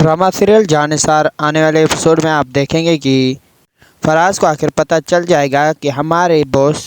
Drama serial Jannisar आने वाले episode में आप देखेंगे कि फराज को आखिर पता चल जाएगा कि हमारे बॉस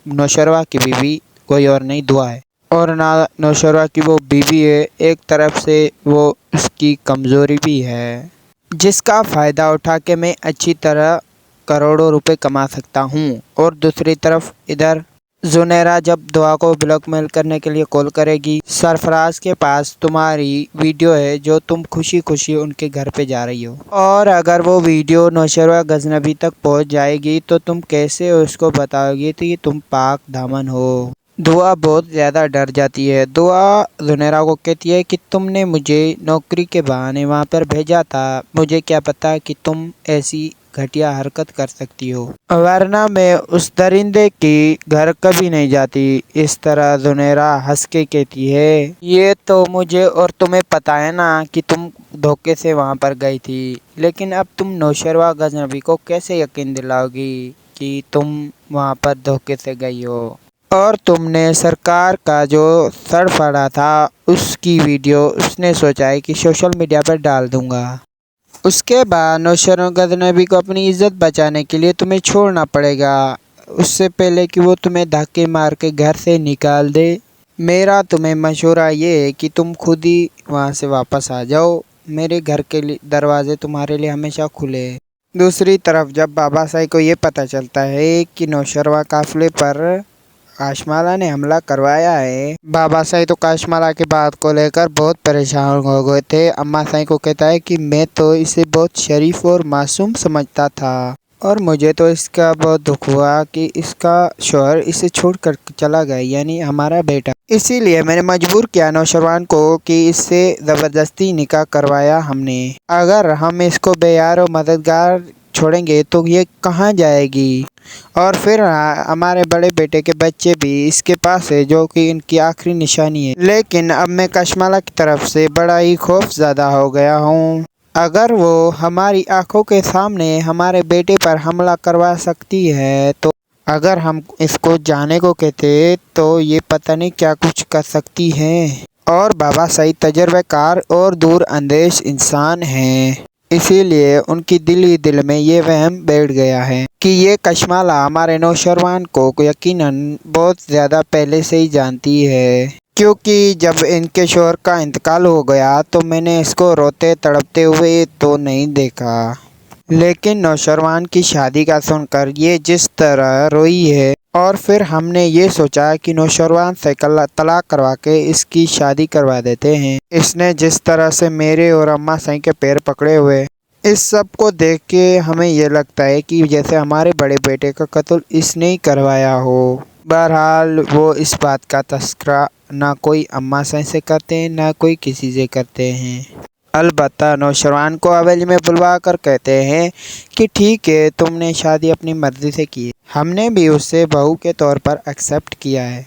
नौशरवा की बीवी कोई और नहीं दुआ है, और ना नौशरवा की वो बीवी है, एक तरफ से वो उसकी कमज़ोरी भी है जिसका फ़ायदा उठा के मैं अच्छी तरह करोड़ों रुपए कमा सकता हूँ। और दूसरी तरफ इधर जुनैरा जब दुआ को ब्लैकमेल करने के लिए कॉल करेगी, सरफराज के पास तुम्हारी वीडियो है जो तुम खुशी खुशी उनके घर पे जा रही हो, और अगर वो वीडियो नौशरवा गजनबी तक पहुंच जाएगी तो तुम कैसे उसको बताओगी कि तुम पाक दामन हो। दुआ बहुत ज़्यादा डर जाती है। दुआ जुनैरा को कहती है कि तुमने मुझे नौकरी के बहाने वहाँ पर भेजा था, मुझे क्या पता कि तुम ऐसी घटिया हरकत कर सकती हो, वरना मैं उस दरिंदे की घर कभी नहीं जाती। इस तरह जुनैरा हंस के कहती है, ये तो मुझे और तुम्हें पता है ना कि तुम धोखे से वहाँ पर गई थी, लेकिन अब तुम नौशरवा गजनबी को कैसे यकीन दिलाओगी कि तुम वहाँ पर धोखे से गई हो। और तुमने सरकार का जो सर फाड़ा था उसकी वीडियो उसने सोचा है कि सोशल मीडिया पर डाल दूंगा। उसके बाद नौशरवा गजनबी को अपनी इज्जत बचाने के लिए तुम्हें छोड़ना पड़ेगा, उससे पहले कि वो तुम्हें धक्के मार के घर से निकाल दे। मेरा तुम्हें मशवरा ये है कि तुम खुद ही वहाँ से वापस आ जाओ, मेरे घर के दरवाजे तुम्हारे लिए हमेशा खुले हैं। दूसरी तरफ जब बाबा साई को ये पता चलता है कि नौशरवा काफिले पर काशमाला ने हमला करवाया है, बाबा साई तो काशमाला की बात को लेकर बहुत परेशान हो गए थे। अम्मा साई को कहता है कि मैं तो इसे बहुत शरीफ और मासूम समझता था, और मुझे तो इसका बहुत दुख हुआ कि इसका शौहर इसे छोड़कर चला गया, यानी हमारा बेटा। इसीलिए मैंने मजबूर किया नौशरवान को कि इससे ज़बरदस्ती निकाह करवाया हमने। अगर हम इसको बेयार और मददगार छोड़ेंगे तो ये कहाँ जाएगी, और फिर हमारे बड़े बेटे के बच्चे भी इसके पास है जो कि इनकी आखिरी निशानी है। लेकिन अब मैं काशमाला की तरफ से बड़ा ही खौफज़दा हो गया हूँ। अगर वो हमारी आंखों के सामने हमारे बेटे पर हमला करवा सकती है तो अगर हम इसको जाने को कहते तो ये पता नहीं क्या कुछ कर सकती है। और बाबा साई तजर्बेकार और दूर अंदेश इंसान हैं, इसीलिए उनकी दिल ही दिल में ये वहम बैठ गया है कि ये काशमाला हमारे नौशरवान को यकीनन बहुत ज़्यादा पहले से ही जानती है, क्योंकि जब इनके शौहर का इंतकाल हो गया तो मैंने इसको रोते तड़पते हुए तो नहीं देखा, लेकिन नौशरवान की शादी का सुनकर ये जिस तरह रोई है, और फिर हमने ये सोचा कि नौशरवान से तलाक करवा के इसकी शादी करवा देते हैं। इसने जिस तरह से मेरे और अम्मा साईं के पैर पकड़े हुए, इस सब को देख के हमें ये लगता है कि जैसे हमारे बड़े बेटे का कत्ल इसने ही करवाया हो। बहरहाल वो इस बात का तस्करा ना कोई अम्मा साईं से करते हैं ना कोई किसी से करते हैं। अलबत्ता नौशरवान को हवेली में बुलवा कर कहते हैं कि ठीक है, तुमने शादी अपनी मर्जी से की, हमने भी उसे बहू के तौर पर एक्सेप्ट किया है।